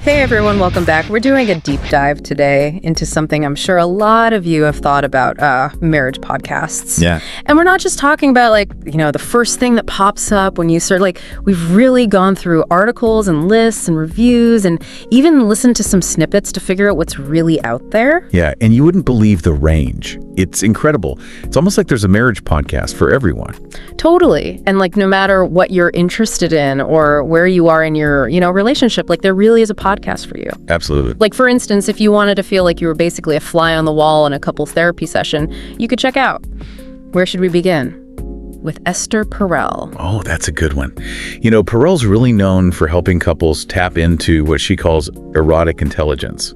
Hey everyone, welcome back. We're doing a deep dive today into something I'm sure a lot of you have thought about, marriage podcasts. Yeah. And we're not just talking about the first thing that pops up when you start, we've really gone through articles and lists and reviews and even listened to some snippets to figure out what's really out there. Yeah, and you wouldn't believe the range. It's incredible. It's almost like there's a marriage podcast for everyone. Totally. And no matter what you're interested in or where you are in your, relationship, there really is a podcast for you. Absolutely. For instance, if you wanted to feel like you were basically a fly on the wall in a couples therapy session, you could check out. Where should we begin? With Esther Perel. Oh, that's a good one. Perel's really known for helping couples tap into what she calls erotic intelligence,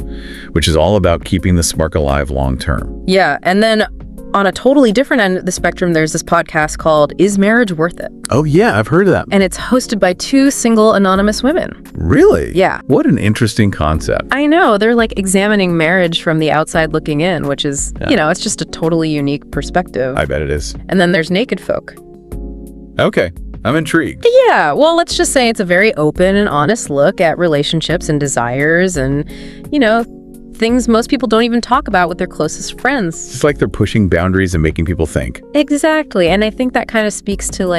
which is all about keeping the spark alive long term. Yeah, and then on a totally different end of the spectrum, there's this podcast called Is Marriage Worth It? Oh, yeah, I've heard of that. And it's hosted by two single anonymous women. Really? Yeah. What an interesting concept. I know. They're examining marriage from the outside looking in, which is, it's just a totally unique perspective. I bet it is. And then there's Naked Folk. Okay. I'm intrigued. Yeah. Well, let's just say it's a very open and honest look at relationships and desires and, things most people don't even talk about with their closest friends. It's like they're pushing boundaries and making people think. Exactly. And I think that kind of speaks to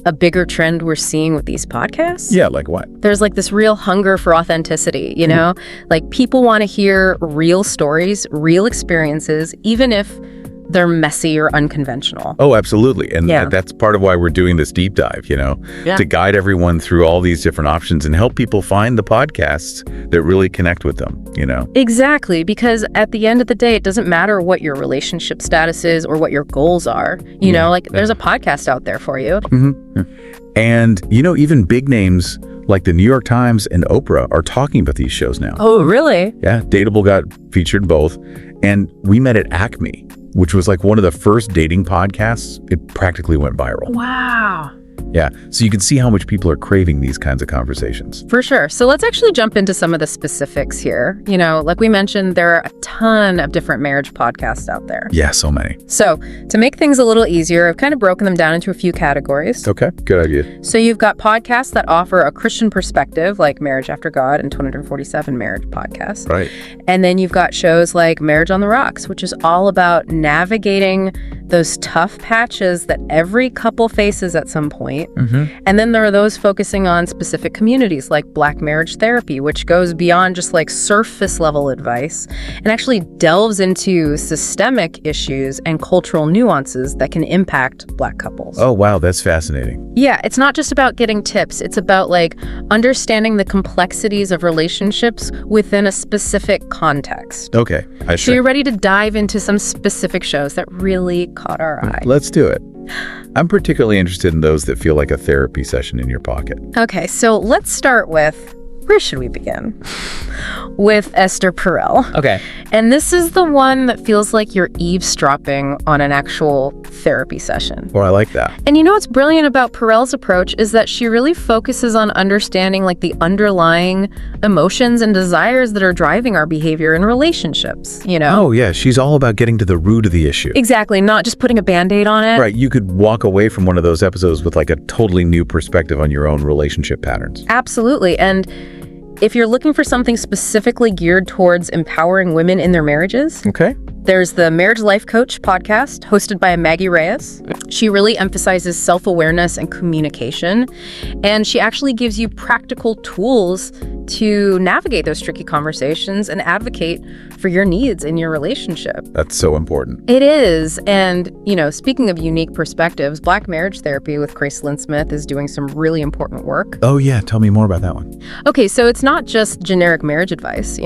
a bigger trend we're seeing with these podcasts. Yeah, like what? There's this real hunger for authenticity, people want to hear real stories, real experiences, even if they're messy or unconventional. Oh, absolutely. And that's part of why we're doing this deep dive, to guide everyone through all these different options and help people find the podcasts that really connect with them, Exactly, because at the end of the day, it doesn't matter what your relationship status is or what your goals are. There's a podcast out there for you. Mm-hmm. And, even big names like the New York Times and Oprah are talking about these shows now. Oh, really? Yeah, Dateable got featured both. And we met at Acme, which was one of the first dating podcasts. It practically went viral. Wow. Yeah, so you can see how much people are craving these kinds of conversations. For sure. So let's actually jump into some of the specifics here. Like we mentioned, there are a ton of different marriage podcasts out there. Yeah, so many. So to make things a little easier, I've kind of broken them down into a few categories. Okay, good idea. So you've got podcasts that offer a Christian perspective, like Marriage After God and 247 Marriage Podcasts. Right. And then you've got shows like Marriage on the Rocks, which is all about navigating those tough patches that every couple faces at some point. Mm-hmm. And then there are those focusing on specific communities like Black marriage therapy, which goes beyond just surface level advice and actually delves into systemic issues and cultural nuances that can impact Black couples. Oh, wow, that's fascinating. Yeah, it's not just about getting tips. It's about understanding the complexities of relationships within a specific context. Okay, So you're ready to dive into some specific shows that really caught our eye. Let's do it. I'm particularly interested in those that feel like a therapy session in your pocket. Okay, so let's start with, where should we begin? With Esther Perel. Okay. And this is the one that feels like you're eavesdropping on an actual therapy session. Well, I like that. And what's brilliant about Perel's approach is that she really focuses on understanding the underlying emotions and desires that are driving our behavior in relationships, Oh, yeah, she's all about getting to the root of the issue. Exactly, not just putting a Band-Aid on it. Right, you could walk away from one of those episodes with a totally new perspective on your own relationship patterns. Absolutely, and if you're looking for something specifically geared towards empowering women in their marriages, okay, there's the Marriage Life Coach podcast hosted by Maggie Reyes. She really emphasizes self-awareness and communication, and she actually gives you practical tools to navigate those tricky conversations and advocate for your needs in your relationship. That's so important. It is. And, speaking of unique perspectives, Black marriage therapy with Grace Lynn-Smith is doing some really important work. Oh, yeah. Tell me more about that one. Okay, so it's not just generic marriage advice,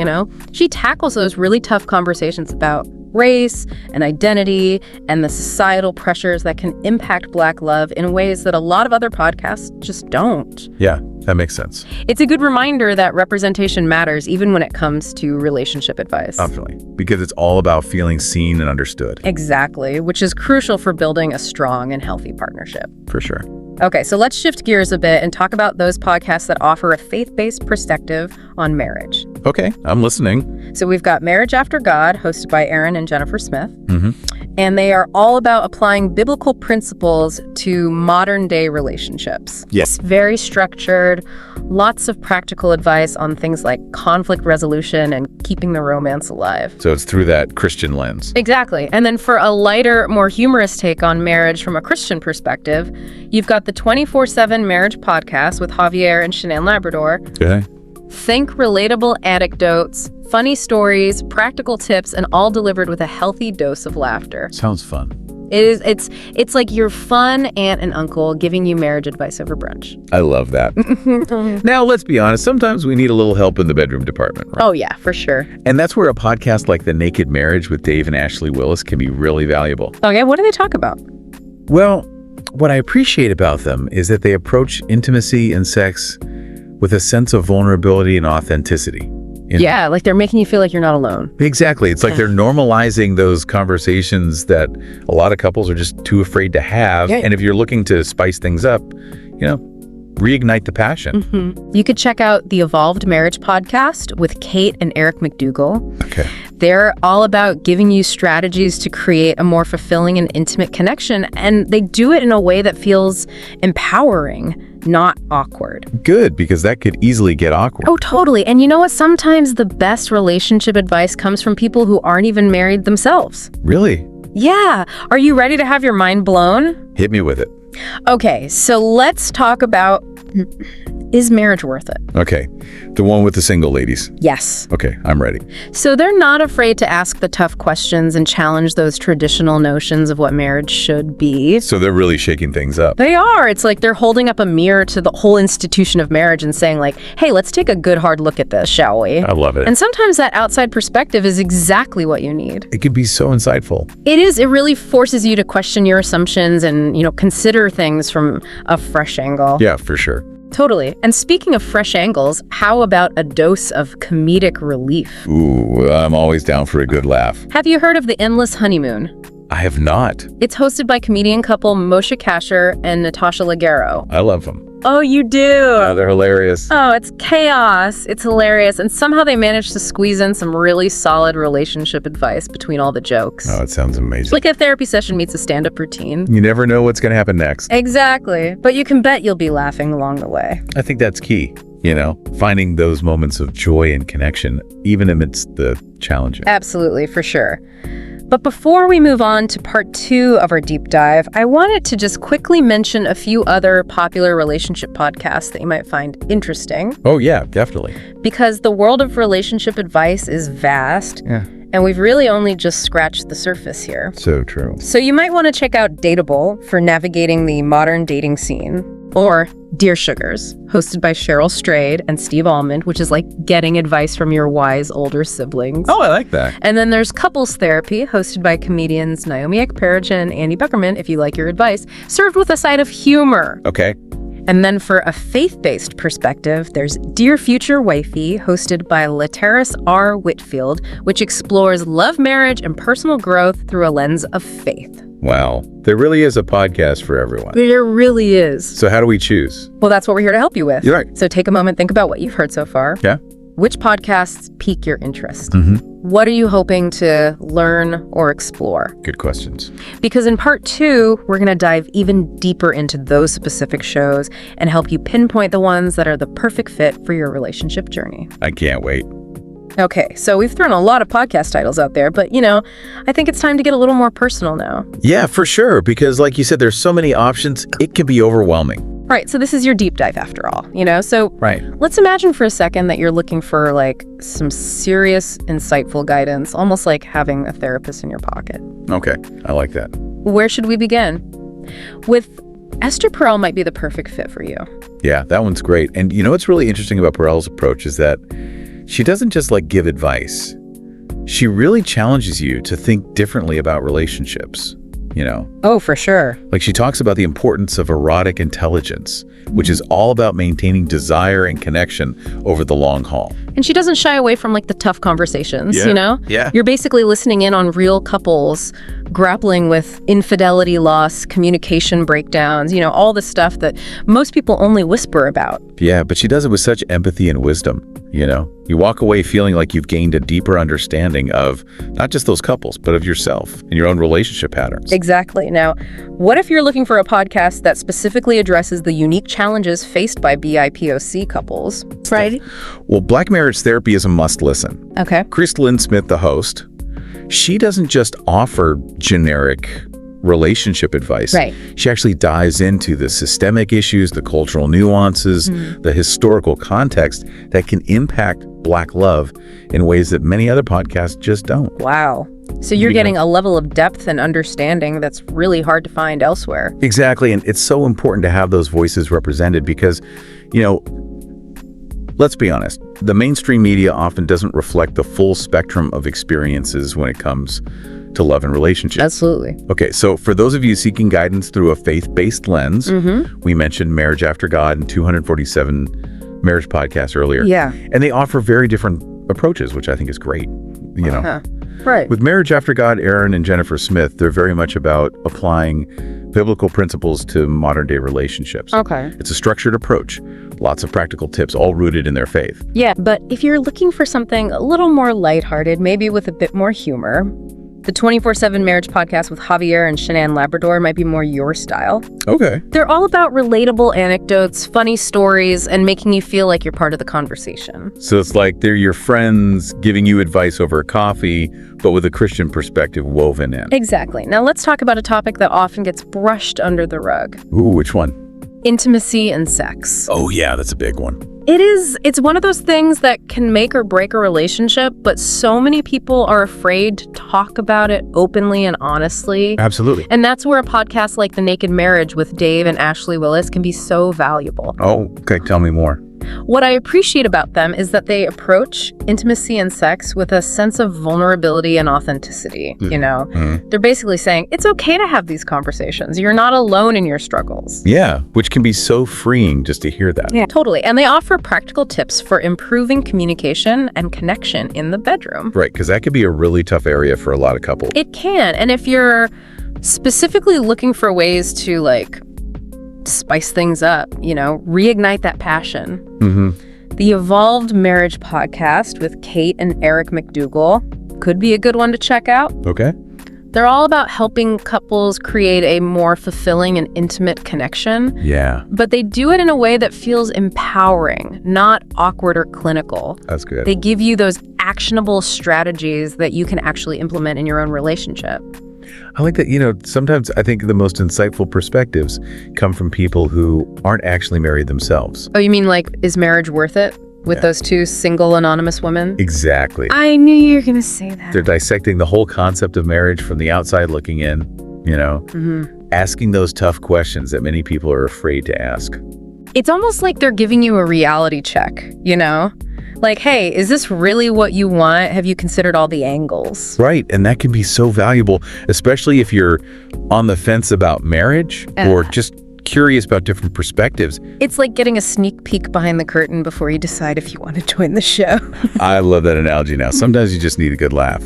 She tackles those really tough conversations about race and identity and the societal pressures that can impact Black love in ways that a lot of other podcasts just don't. Yeah, that makes sense. It's a good reminder that representation matters even when it comes to relationship advice. Definitely, because it's all about feeling seen and understood. Exactly, which is crucial for building a strong and healthy partnership. For sure. Okay, so let's shift gears a bit and talk about those podcasts that offer a faith-based perspective on marriage. Okay, I'm listening. So we've got Marriage After God, hosted by Aaron and Jennifer Smith. Mm-hmm. And they are all about applying biblical principles to modern day relationships. Yes. It's very structured, lots of practical advice on things like conflict resolution and keeping the romance alive. So it's through that Christian lens. Exactly. And then for a lighter, more humorous take on marriage from a Christian perspective, you've got the 24/7 Marriage Podcast with Javier and Shanann Labrador. Okay. Think relatable anecdotes, funny stories, practical tips, and all delivered with a healthy dose of laughter. Sounds fun. It's like your fun aunt and uncle giving you marriage advice over brunch. I love that. Now, let's be honest. Sometimes we need a little help in the bedroom department, right? Oh, yeah, for sure. And that's where a podcast like The Naked Marriage with Dave and Ashley Willis can be really valuable. Okay, what do they talk about? Well, what I appreciate about them is that they approach intimacy and sex with a sense of vulnerability and authenticity. Yeah, like they're making you feel like you're not alone. Exactly. It's like they're normalizing those conversations that a lot of couples are just too afraid to have. Yeah. And if you're looking to spice things up, reignite the passion. Mm-hmm. You could check out the Evolved Marriage Podcast with Kate and Eric McDougall. Okay. They're all about giving you strategies to create a more fulfilling and intimate connection, and they do it in a way that feels empowering, not awkward. Good, because that could easily get awkward. Oh, totally. And you know what? Sometimes the best relationship advice comes from people who aren't even married themselves. Really? Yeah. Are you ready to have your mind blown? Hit me with it. Okay, so let's talk about, is marriage worth it? Okay. The one with the single ladies. Yes. Okay, I'm ready. So they're not afraid to ask the tough questions and challenge those traditional notions of what marriage should be. So they're really shaking things up. They are. It's like they're holding up a mirror to the whole institution of marriage and saying like, hey, let's take a good hard look at this, shall we? I love it. And sometimes that outside perspective is exactly what you need. It could be so insightful. It is. It really forces you to question your assumptions and, consider things from a fresh angle. Yeah, for sure. Totally. And speaking of fresh angles, how about a dose of comedic relief? Ooh, I'm always down for a good laugh. Have you heard of The Endless Honeymoon? I have not. It's hosted by comedian couple Moshe Kasher and Natasha Leggero. I love them. Oh, you do? They're hilarious. Oh, it's chaos. It's hilarious. And somehow they managed to squeeze in some really solid relationship advice between all the jokes. Oh, it sounds amazing. It's like a therapy session meets a stand-up routine. You never know what's going to happen next. Exactly. But you can bet you'll be laughing along the way. I think that's key, finding those moments of joy and connection, even amidst the challenges. Absolutely, for sure. But before we move on to part 2 of our deep dive, I wanted to just quickly mention a few other popular relationship podcasts that you might find interesting. Oh, yeah, definitely. Because the world of relationship advice is vast. Yeah. And we've really only just scratched the surface here. So true. So you might want to check out Dateable for navigating the modern dating scene. Or Dear Sugars, hosted by Cheryl Strayed and Steve Almond, which is like getting advice from your wise older siblings. Oh, I like that. And then there's Couples Therapy, hosted by comedians Naomi Ekperich and Andy Buckerman, if you like your advice, served with a side of humor. Okay. And then for a faith-based perspective, there's Dear Future Wifey, hosted by Lateris R. Whitfield, which explores love, marriage, and personal growth through a lens of faith. Wow. There really is a podcast for everyone. There really is. So how do we choose? Well, that's what we're here to help you with. You're right. So take a moment, think about what you've heard so far. Yeah. Which podcasts pique your interest? Mm-hmm. What are you hoping to learn or explore? Good questions. Because in part 2, we're going to dive even deeper into those specific shows and help you pinpoint the ones that are the perfect fit for your relationship journey. I can't wait. Okay, so we've thrown a lot of podcast titles out there, but I think it's time to get a little more personal now. Yeah, for sure. Because like you said, there's so many options, it can be overwhelming. Right, so this is your deep dive after all, So Right. let's imagine for a second that you're looking for like some serious, insightful guidance, almost like having a therapist in your pocket. Okay, I like that. Where should we begin? With Esther Perel might be the perfect fit for you. Yeah, that one's great. And what's really interesting about Perel's approach is that she doesn't just give advice. She really challenges you to think differently about relationships, Oh, for sure. Like she talks about the importance of erotic intelligence, which is all about maintaining desire and connection over the long haul. And she doesn't shy away from the tough conversations, Yeah. Yeah. You're basically listening in on real couples grappling with infidelity loss, communication breakdowns, all the stuff that most people only whisper about. Yeah, but she does it with such empathy and wisdom, You walk away feeling like you've gained a deeper understanding of not just those couples, but of yourself and your own relationship patterns. Exactly. Now, what if you're looking for a podcast that specifically addresses the unique challenges faced by BIPOC couples? Right. Well, Black Marriage Therapy is a must listen. Okay. Crystalline Smith, the host, she doesn't just offer generic relationship advice. Right. She actually dives into the systemic issues, the cultural nuances, the historical context that can impact Black love in ways that many other podcasts just don't. Wow. So you're getting a level of depth and understanding that's really hard to find elsewhere. Exactly. And it's so important to have those voices represented because, let's be honest, the mainstream media often doesn't reflect the full spectrum of experiences when it comes to love and relationships. Absolutely. Okay, so for those of you seeking guidance through a faith-based lens, we mentioned Marriage After God and 247 Marriage Podcasts earlier. Yeah. And they offer very different approaches, which I think is great. Right. With Marriage After God, Aaron and Jennifer Smith, they're very much about applying biblical principles to modern-day relationships. Okay. It's a structured approach, lots of practical tips, all rooted in their faith. Yeah, but if you're looking for something a little more lighthearted, maybe with a bit more humor, the 24/7 Marriage Podcast with Javier and Shanann Labrador might be more your style. Okay. They're all about relatable anecdotes, funny stories, and making you feel like you're part of the conversation. So it's like they're your friends giving you advice over a coffee, but with a Christian perspective woven in. Exactly. Now let's talk about a topic that often gets brushed under the rug. Ooh, which one? Intimacy and sex. Oh yeah, that's a big one. It's one of those things that can make or break a relationship, but so many people are afraid to talk about it openly and honestly. Absolutely. And that's where a podcast like The Naked Marriage with Dave and Ashley Willis can be so valuable. Oh, okay, tell me more. What I appreciate about them is that they approach intimacy and sex with a sense of vulnerability and authenticity, They're basically saying, it's okay to have these conversations. You're not alone in your struggles. Yeah, which can be so freeing just to hear that. Yeah, totally. And they offer practical tips for improving communication and connection in the bedroom. Right, because that could be a really tough area for a lot of couples. It can. And if you're specifically looking for ways to, spice things up, reignite that passion. The Evolved Marriage Podcast with Kate and Eric McDougall could be a good one to check out. Okay. They're all about helping couples create a more fulfilling and intimate connection. Yeah. But they do it in a way that feels empowering, not awkward or clinical. That's good. They give you those actionable strategies that you can actually implement in your own relationship. I like that, sometimes I think the most insightful perspectives come from people who aren't actually married themselves. Oh, you mean is marriage worth it? With those two single anonymous women? Exactly. I knew you were going to say that. They're dissecting the whole concept of marriage from the outside looking in, asking those tough questions that many people are afraid to ask. It's almost like they're giving you a reality check, Like, hey, is this really what you want? Have you considered all the angles? Right, and that can be so valuable, especially if you're on the fence about marriage or just curious about different perspectives. It's like getting a sneak peek behind the curtain before you decide if you want to join the show. I love that analogy now. Sometimes you just need a good laugh.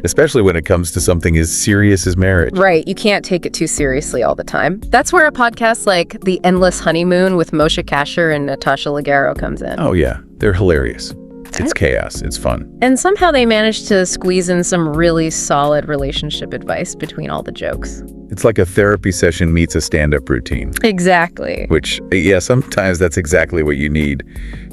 Especially when it comes to something as serious as marriage. Right, you can't take it too seriously all the time. That's where a podcast like The Endless Honeymoon with Moshe Kasher and Natasha Leggero comes in. Oh yeah, they're hilarious. It's chaos. It's fun. And somehow they managed to squeeze in some really solid relationship advice between all the jokes. It's like a therapy session meets a stand-up routine. Exactly. Which, yeah, sometimes that's exactly what you need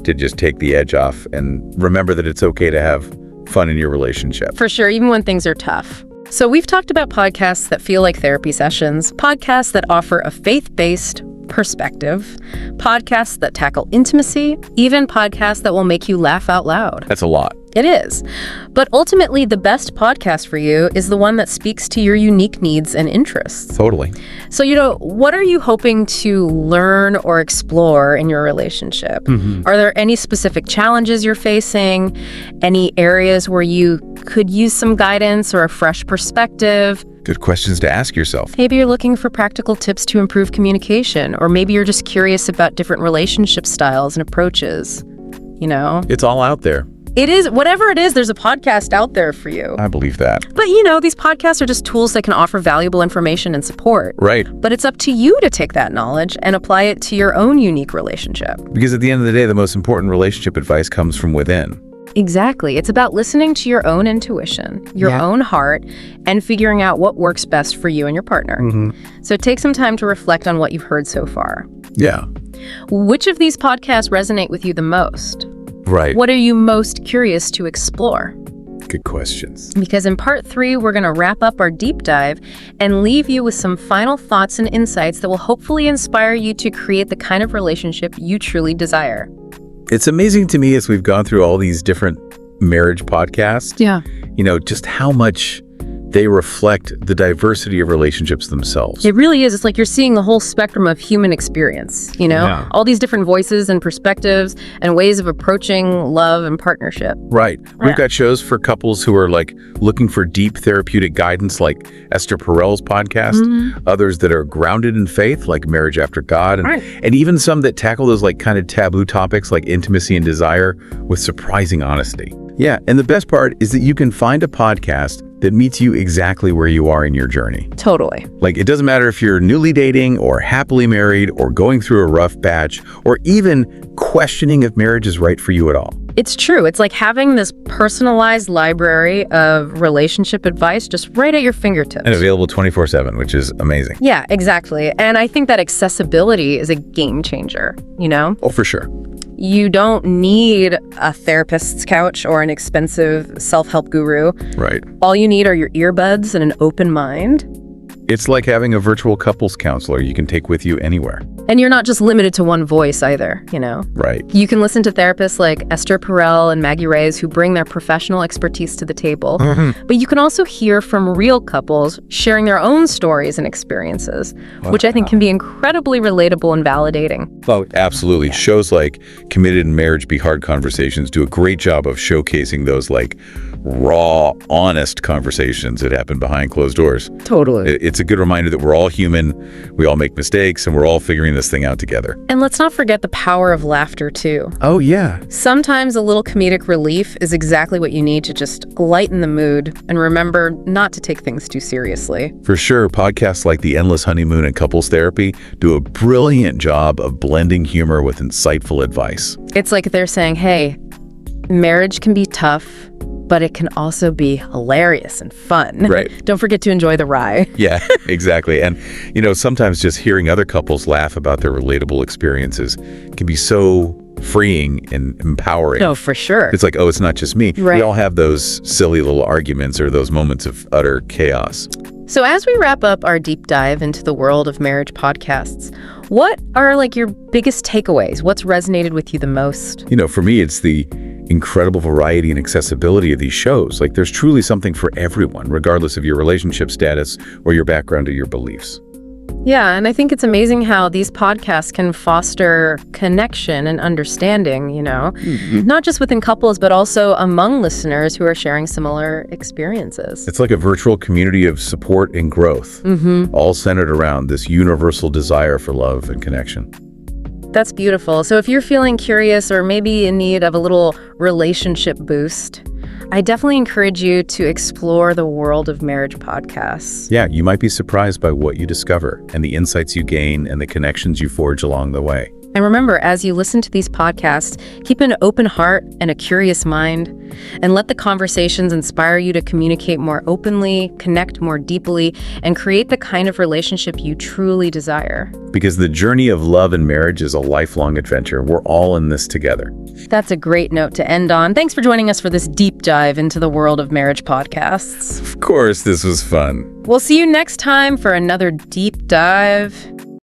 to just take the edge off and remember that it's okay to have fun in your relationship. For sure, even when things are tough. So we've talked about podcasts that feel like therapy sessions, podcasts that offer a faith-based perspective, podcasts that tackle intimacy, even podcasts that will make you laugh out loud. That's a lot. It is. But ultimately, the best podcast for you is the one that speaks to your unique needs and interests. Totally. So, what are you hoping to learn or explore in your relationship? Are there any specific challenges you're facing? Any areas where you could use some guidance or a fresh perspective? Good questions to ask yourself. Maybe you're looking for practical tips to improve communication, or maybe you're just curious about different relationship styles and approaches. It's all out there. It is, whatever it is, there's a podcast out there for you. I believe that. But, these podcasts are just tools that can offer valuable information and support. Right. But it's up to you to take that knowledge and apply it to your own unique relationship. Because at the end of the day, the most important relationship advice comes from within. Exactly. It's about listening to your own intuition, your own heart, and figuring out what works best for you and your partner. So take some time to reflect on what you've heard so far. Yeah. Which of these podcasts resonate with you the most? Right. What are you most curious to explore? Good questions. Because in part 3, we're going to wrap up our deep dive and leave you with some final thoughts and insights that will hopefully inspire you to create the kind of relationship you truly desire. It's amazing to me as we've gone through all these different marriage podcasts, just how much they reflect the diversity of relationships themselves. It really is. It's like you're seeing the whole spectrum of human experience, all these different voices and perspectives and ways of approaching love and partnership. Right. We've got shows for couples who are like looking for deep therapeutic guidance, like Esther Perel's podcast, others that are grounded in faith, like Marriage After God, and even some that tackle those like kind of taboo topics like intimacy and desire with surprising honesty. Yeah, and the best part is that you can find a podcast that meets you exactly where you are in your journey. Totally. Like, it doesn't matter if you're newly dating or happily married or going through a rough patch or even questioning if marriage is right for you at all. It's true. It's like having this personalized library of relationship advice just right at your fingertips. And available 24/7, which is amazing. Yeah, exactly. And I think that accessibility is a game changer, Oh, for sure. You don't need a therapist's couch or an expensive self-help guru. Right. All you need are your earbuds and an open mind. It's like having a virtual couples counselor you can take with you anywhere. And you're not just limited to one voice either, Right. You can listen to therapists like Esther Perel and Maggie Reyes who bring their professional expertise to the table. But you can also hear from real couples sharing their own stories and experiences, which I think can be incredibly relatable and validating. Oh, absolutely. Yeah. Shows like Committed and Marriage Be Hard Conversations do a great job of showcasing those like raw, honest conversations that happen behind closed doors. Totally. It's a good reminder that we're all human, we all make mistakes, and we're all figuring this thing out together. And let's not forget the power of laughter, too. Oh, yeah. Sometimes a little comedic relief is exactly what you need to just lighten the mood and remember not to take things too seriously. For sure, podcasts like The Endless Honeymoon and Couples Therapy do a brilliant job of blending humor with insightful advice. It's like they're saying, hey, marriage can be tough, but it can also be hilarious and fun. Right. Don't forget to enjoy the ride. Yeah, exactly. And, sometimes just hearing other couples laugh about their relatable experiences can be so freeing and empowering. No, for sure. It's like, oh, it's not just me. Right. We all have those silly little arguments or those moments of utter chaos. So as we wrap up our deep dive into the world of marriage podcasts, what are like your biggest takeaways? What's resonated with you the most? For me, it's the incredible variety and accessibility of these shows. Like, there's truly something for everyone, regardless of your relationship status or your background or your beliefs. Yeah, and I think it's amazing how these podcasts can foster connection and understanding, not just within couples, but also among listeners who are sharing similar experiences. It's like a virtual community of support and growth, all centered around this universal desire for love and connection. That's beautiful. So if you're feeling curious or maybe in need of a little relationship boost, I definitely encourage you to explore the world of marriage podcasts. Yeah, you might be surprised by what you discover and the insights you gain and the connections you forge along the way. And remember, as you listen to these podcasts, keep an open heart and a curious mind, and let the conversations inspire you to communicate more openly, connect more deeply, and create the kind of relationship you truly desire. Because the journey of love and marriage is a lifelong adventure. We're all in this together. That's a great note to end on. Thanks for joining us for this deep dive into the world of marriage podcasts. Of course, this was fun. We'll see you next time for another deep dive.